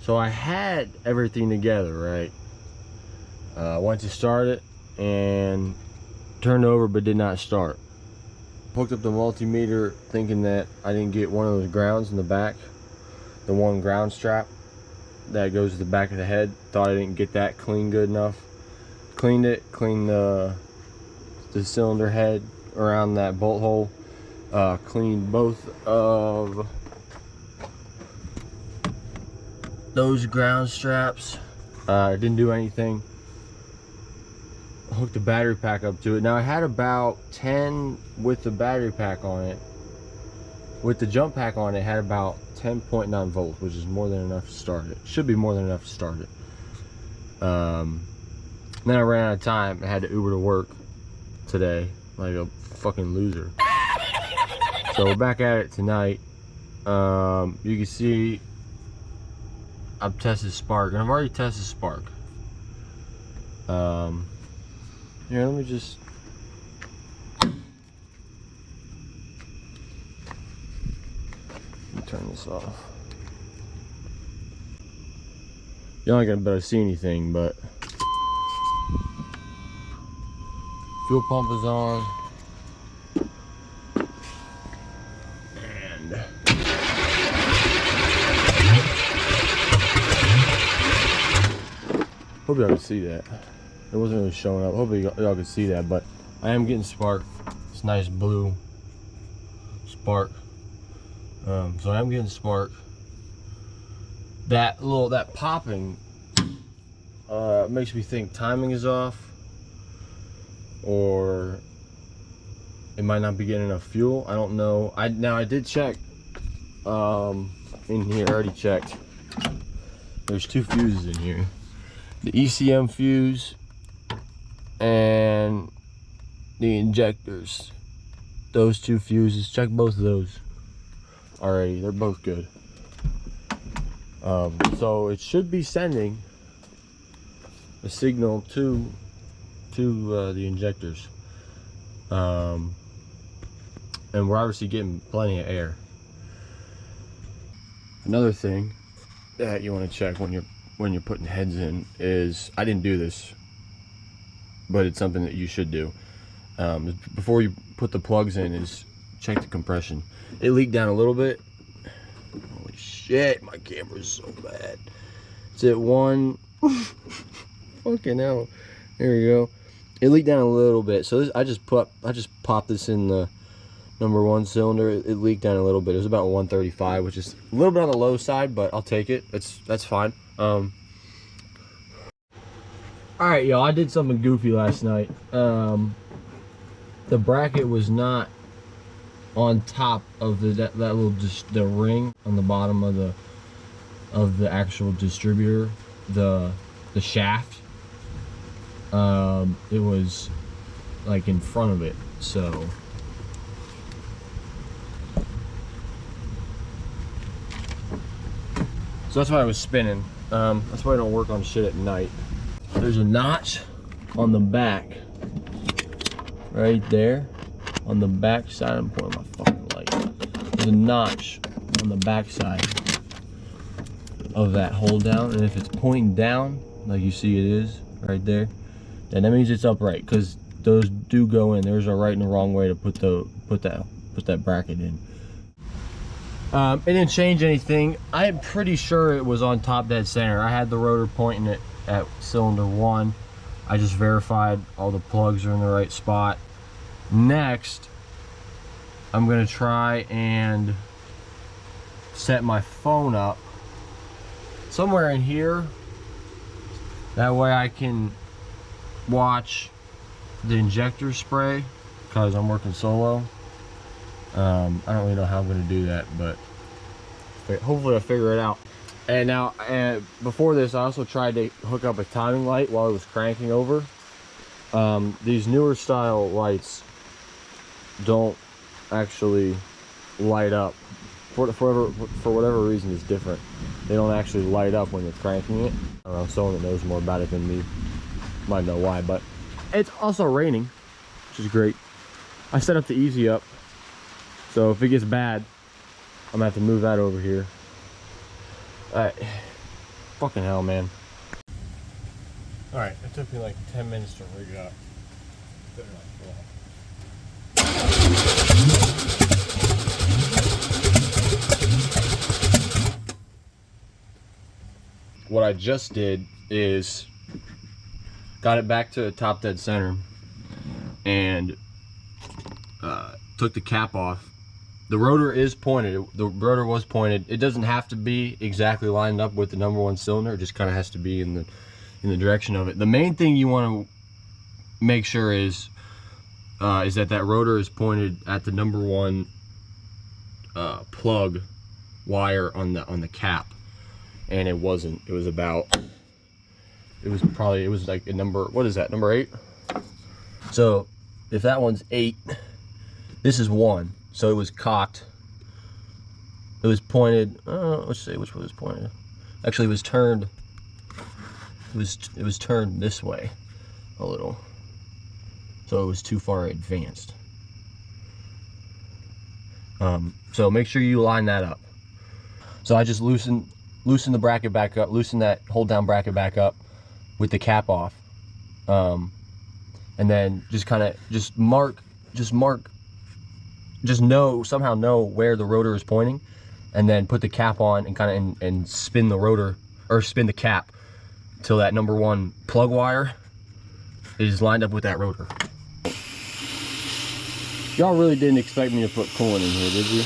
So I had everything together, right? Went to start it and turned over but did not start. Hooked up the multimeter thinking that I didn't get one of those grounds in the back, the one ground strap that goes to the back of the head. Thought I didn't get that clean good enough. Cleaned it, cleaned the cylinder head around that bolt hole, cleaned both of those ground straps. Didn't do anything. Hooked the battery pack up to it. Now I had about 10 with the battery pack on it. With the jump pack on it, had about 10.9 volts, which is more than enough to start it. Should be more than enough to start it. Then I ran out of time. I had to Uber to work today like a fucking loser. So we're back at it tonight. You can see I've tested spark, and I've already tested spark. Here, let me just turn this off. You're not gonna better see anything, but fuel pump is on. And hope y'all can see that. It wasn't really showing up. Hopefully y'all can see that, but I am getting spark. It's nice blue spark. So I am getting spark. That popping makes me think timing is off, or it might not be getting enough fuel. I don't know. Now I did check in here. I already checked. There's two fuses in here. The ECM fuse and the injectors. Those two fuses, check both of those already. They're both good. So it should be sending a signal to the injectors. And we're obviously getting plenty of air. Another thing that you want to check when you're putting heads in is, I didn't do this, but it's something that you should do before you put the plugs in, is check the compression. It leaked down a little bit. Holy shit, my camera's so bad. It's at one. Fucking hell. There we go. It leaked down a little bit, so I just popped this in the #1 cylinder. It leaked down a little bit. It was about 135, which is a little bit on the low side, but I'll take it. That's fine. Alright, y'all, I did something goofy last night. The bracket was not on top of that little the ring on the bottom of the actual distributor, the shaft. It was like in front of it, so that's why I was spinning. That's why I don't work on shit at night. There's a notch on the back, right there, on the back side. I'm pointing my fucking light. There's a notch on the back side of that hold down, and if it's pointing down, like you see it is right there, then that means it's upright, because those do go in. There's a right and a wrong way to put that bracket in. It didn't change anything. I'm pretty sure it was on top dead center. I had the rotor pointing it at cylinder 1. I just verified all the plugs are in the right spot. Next, I'm gonna try and set my phone up somewhere in here. That way I can watch the injector spray, because I'm working solo. I don't really know how I'm gonna do that, but hopefully I'll figure it out. And now, before this, I also tried to hook up a timing light while it was cranking over. These newer style lights don't actually light up. For whatever reason, it's different. They don't actually light up when you're cranking it. I don't know, someone that knows more about it than me might know why, but it's also raining, which is great. I set up the easy up, so if it gets bad, I'm gonna have to move that over here. Alright, fucking hell, man. Alright, it took me like 10 minutes to rig up. What I just did is got it back to top dead center and took the cap off. The rotor is pointed. The rotor was pointed. It doesn't have to be exactly lined up with the #1 cylinder. It just kind of has to be in the direction of it. The main thing you want to make sure is that rotor is pointed at the #1 plug wire on the cap, and it wasn't. It was like a number, what is that, number 8? So if that one's 8, this is 1. So it was cocked. It was pointed. Let's see which way was pointed. Actually, it was turned. It was turned this way a little. So it was too far advanced. So make sure you line that up. So I just loosen the bracket back up. Loosen that hold down bracket back up with the cap off. And then somehow know where the rotor is pointing, and then put the cap on and and spin the rotor, or spin the cap till that #1 plug wire is lined up with that rotor. Y'all really didn't expect me to put coolant in here, did you?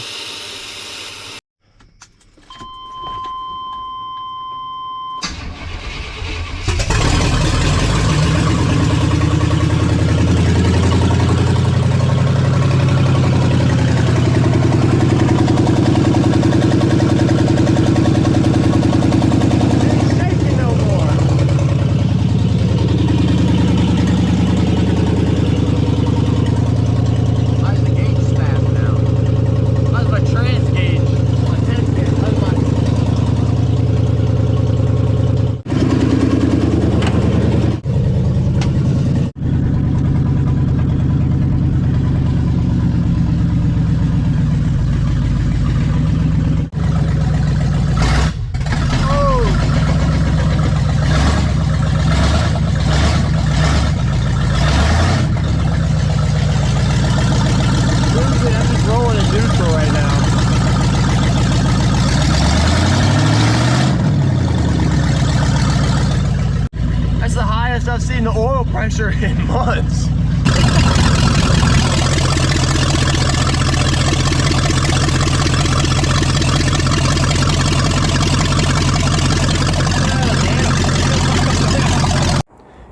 I've seen the oil pressure in months.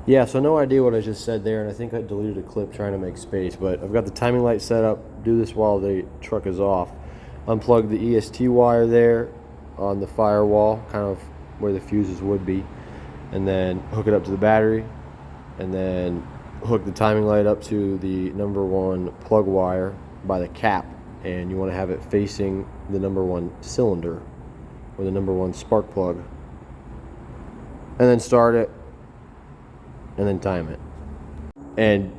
Yeah, so no idea what I just said there, and I think I deleted a clip trying to make space, but I've got the timing light set up. Do this while the truck is off. Unplug the EST wire there on the firewall, kind of where the fuses would be, and then hook it up to the battery, and then hook the timing light up to the #1 plug wire by the cap, and you want to have it facing the #1 cylinder or the #1 spark plug, and then start it and then time it,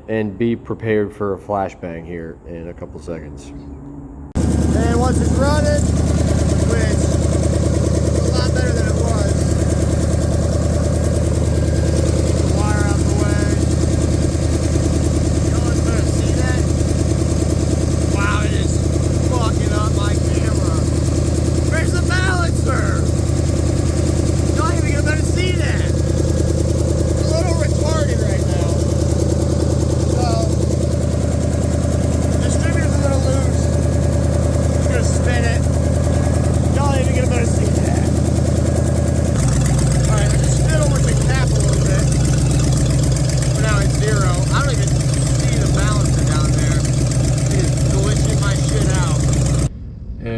and be prepared for a flashbang here in a couple seconds. And once it's running, which is a lot better than it was, the wire out the way. You always better see that? Wow, it is fucking up my camera. Where's the balancer? Y'all ain't even gonna better see that. It's a little retarded right now. So, the distributor's a little loose. Spin it. Y'all ain't even gonna better see that.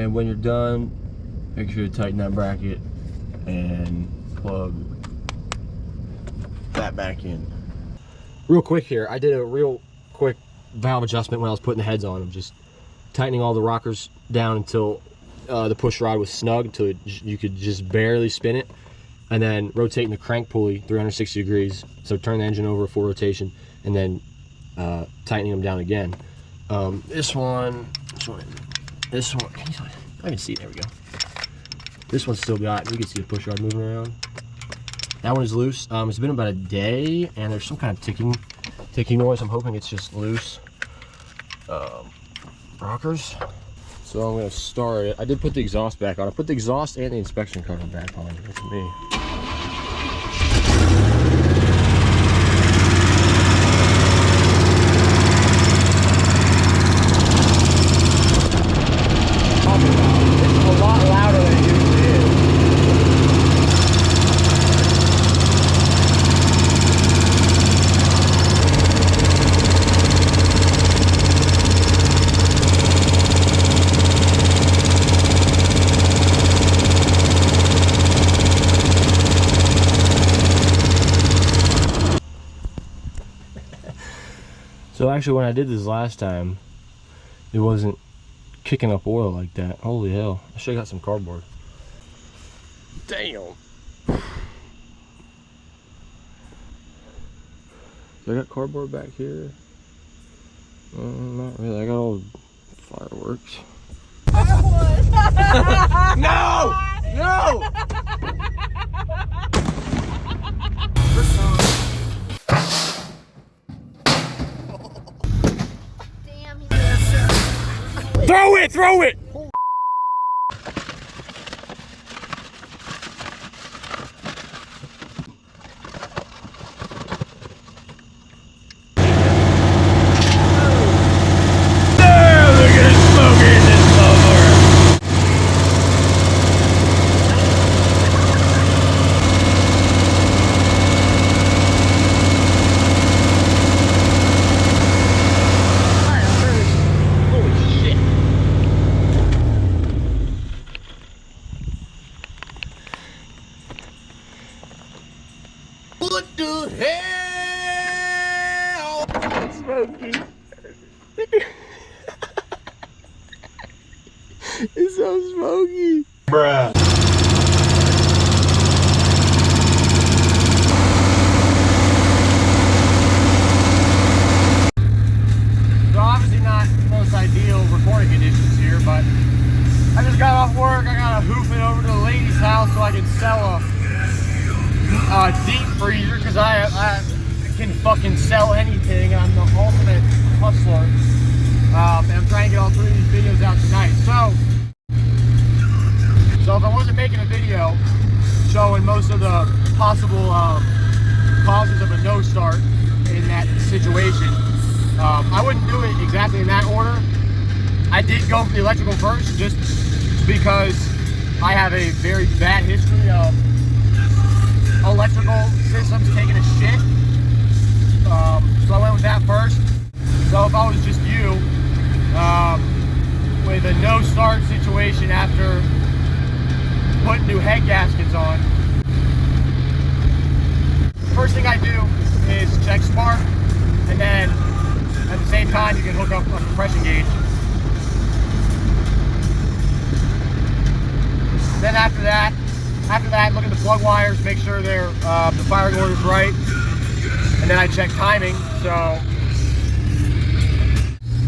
And when you're done, make sure to tighten that bracket and plug that back in. Real quick here, I did a real quick valve adjustment when I was putting the heads on. I'm just tightening all the rockers down until the push rod was snug, until you could just barely spin it, and then rotating the crank pulley 360 degrees. So turn the engine over a full rotation, and then tightening them down again. This one, can you see? I can see it, there we go. This one's still got, you can see the push rod moving around. That one is loose. It's been about a day, and there's some kind of ticking noise. I'm hoping it's just loose rockers. So I'm gonna start it. I did put the exhaust back on. I put the exhaust and the inspection cover back on. That's me. It's a lot louder than it usually is. So actually, when I did this last time, it wasn't kicking up oil like that. Holy hell. I should have got some cardboard. Damn. So I got cardboard back here. Not really. I got all fireworks. No! No! Throw it! Throw it! What the hell? It's smoky. It's so smoky. Bruh. So obviously not the most ideal recording conditions here, but I just got off work. I gotta hoof it over to the lady's house so I can sell a deep freezer, because I can fucking sell anything. I'm the ultimate hustler, and I'm trying to get all 3 of these videos out tonight. So if I wasn't making a video showing most of the possible causes of a no start in that situation, I wouldn't do it exactly in that order. I did go for the electrical first, just because I have a very bad history of electrical systems taking a shit, so I went with that first. So if I was just you, with a no start situation after putting new head gaskets on, first thing I do is check spark, and then at the same time you can hook up a compression gauge. Then after that, look at the plug wires, make sure they're the firing order's right, and then I check timing. So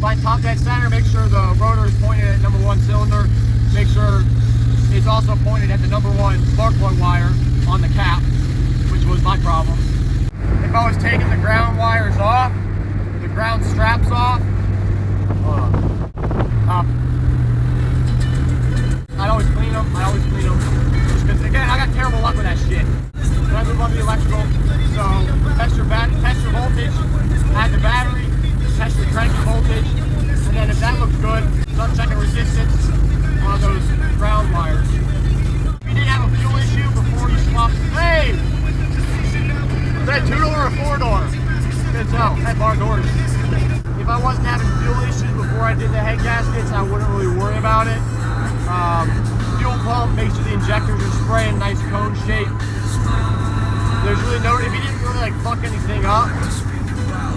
find top dead center, make sure the rotor is pointed at #1 cylinder, make sure it's also pointed at the #1 spark plug wire on the cap, which was my problem. If I was taking the ground wires off, the ground straps off, I'd always clean them. Just because, again, I got terrible luck with that shit. Then I move on to the electrical. So test your voltage, add the battery, test your cranking voltage, and then if that looks good, start checking resistance on those ground wires. If you didn't have a fuel issue before you swapped, hey! Is that a 2-door or a 4-door? Good tell. That bar doors. If I wasn't having fuel issues before I did the head gaskets, I wouldn't really worry about it. Fuel pump, make sure the injectors are spraying nice cone shape. There's really no, if you didn't really like fuck anything up,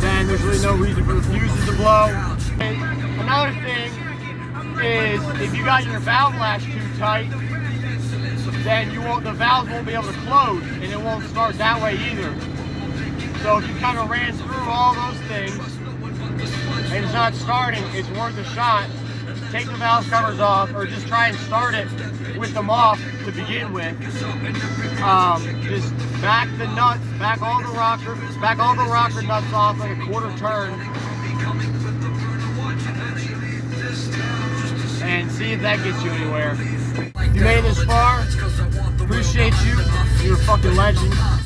then there's really no reason for the fuses to blow. And another thing is, if you got your valve latch too tight, then the valves won't be able to close, and it won't start that way either. So if you kind of ran through all those things, and it's not starting, it's worth a shot. Take the valve covers off, or just try and start it with them off to begin with. Just back the nuts, back all the rocker nuts off like a quarter turn, and see if that gets you anywhere. If you made it this far, appreciate you. You're a fucking legend.